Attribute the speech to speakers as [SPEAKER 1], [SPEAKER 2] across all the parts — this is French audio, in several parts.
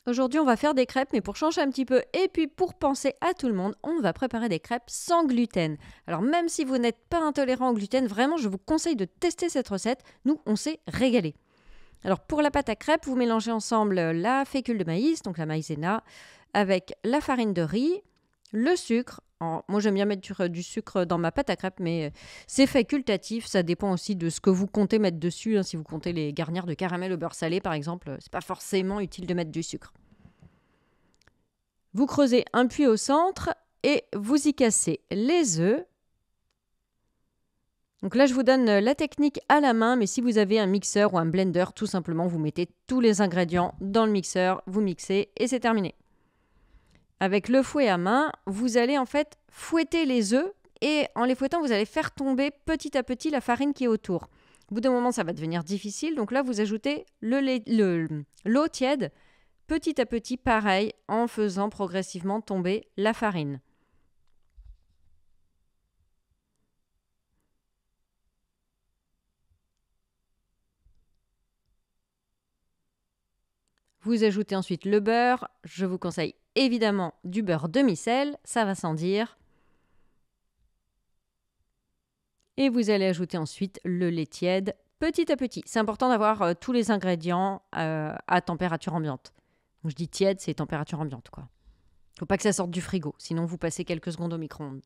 [SPEAKER 1] Aujourd'hui, on va faire des crêpes, mais pour changer un petit peu et puis pour penser à tout le monde, on va préparer des crêpes sans gluten. Alors même si vous n'êtes pas intolérant au gluten, vraiment, je vous conseille de tester cette recette. Nous, on s'est régalé. Alors pour la pâte à crêpes, vous mélangez ensemble la fécule de maïs, donc la maïzena, avec la farine de riz, le sucre. Alors, moi, j'aime bien mettre du sucre dans ma pâte à crêpes, mais c'est facultatif. Ça dépend aussi de ce que vous comptez mettre dessus, hein. Si vous comptez les garnir de caramel au beurre salé, par exemple, c'est pas forcément utile de mettre du sucre. Vous creusez un puits au centre et vous y cassez les œufs. Donc là, je vous donne la technique à la main, mais si vous avez un mixeur ou un blender, tout simplement, vous mettez tous les ingrédients dans le mixeur, vous mixez et c'est terminé. Avec le fouet à main, vous allez en fait fouetter les œufs et en les fouettant, vous allez faire tomber petit à petit la farine qui est autour. Au bout d'un moment, ça va devenir difficile, donc là, vous ajoutez l'eau tiède petit à petit, pareil, en faisant progressivement tomber la farine. Vous ajoutez ensuite le beurre. Je vous conseille évidemment du beurre demi-sel, ça va sans dire. Et vous allez ajouter ensuite le lait tiède petit à petit. C'est important d'avoir tous les ingrédients à température ambiante. Donc, je dis tiède, c'est température ambiante, quoi. Faut pas que ça sorte du frigo, sinon vous passez quelques secondes au micro-ondes.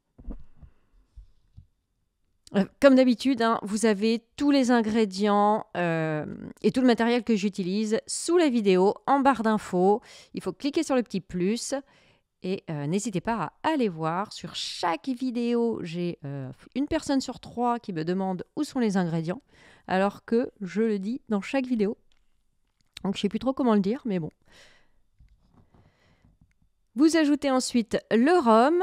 [SPEAKER 1] Comme d'habitude, hein, vous avez tous les ingrédients et tout le matériel que j'utilise sous la vidéo, en barre d'infos. Il faut cliquer sur le petit plus et n'hésitez pas à aller voir. Sur chaque vidéo, j'ai une personne sur 3 qui me demande où sont les ingrédients, alors que je le dis dans chaque vidéo. Donc je ne sais plus trop comment le dire, mais bon. Vous ajoutez ensuite le rhum.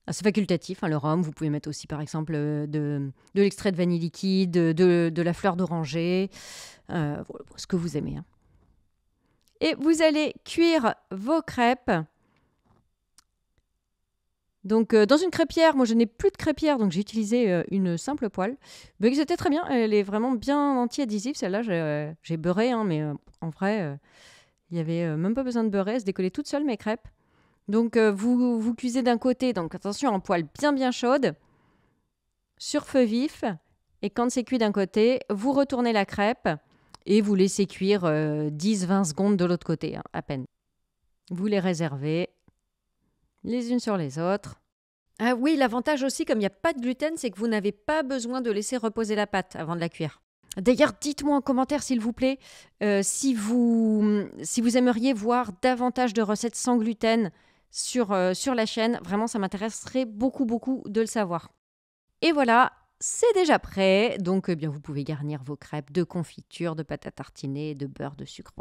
[SPEAKER 1] Ah, c'est facultatif, hein, le rhum. Vous pouvez mettre aussi, par exemple, de l'extrait de vanille liquide, de la fleur d'oranger, voilà, ce que vous aimez, hein. Et vous allez cuire vos crêpes. Donc, dans une crêpière, moi je n'ai plus de crêpière, donc j'ai utilisé une simple poêle. Mais c'était très bien, elle est vraiment bien anti-adhesive. Celle-là, j'ai beurré, hein, mais en vrai, il n'y avait même pas besoin de beurrer, elle se décollait toute seule mes crêpes. Donc, vous cuisez d'un côté, donc attention, en poêle bien chaude, sur feu vif. Et quand c'est cuit d'un côté, vous retournez la crêpe et vous laissez cuire 10-20 secondes de l'autre côté, hein, à peine. Vous les réservez les unes sur les autres. Ah oui, l'avantage aussi, comme il n'y a pas de gluten, c'est que vous n'avez pas besoin de laisser reposer la pâte avant de la cuire. D'ailleurs, dites-moi en commentaire, s'il vous plaît, si vous aimeriez voir davantage de recettes sans gluten sur la chaîne. Vraiment, ça m'intéresserait beaucoup de le savoir. Et voilà, c'est déjà prêt. Donc, bien, vous pouvez garnir vos crêpes de confiture, de pâte à tartiner, de beurre, de sucre.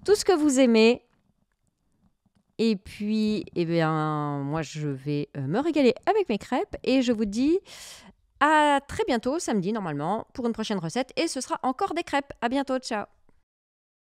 [SPEAKER 1] Tout ce que vous aimez. Et puis, eh bien, moi, je vais me régaler avec mes crêpes. Et je vous dis à très bientôt, samedi, normalement, pour une prochaine recette. Et ce sera encore des crêpes. À bientôt, ciao!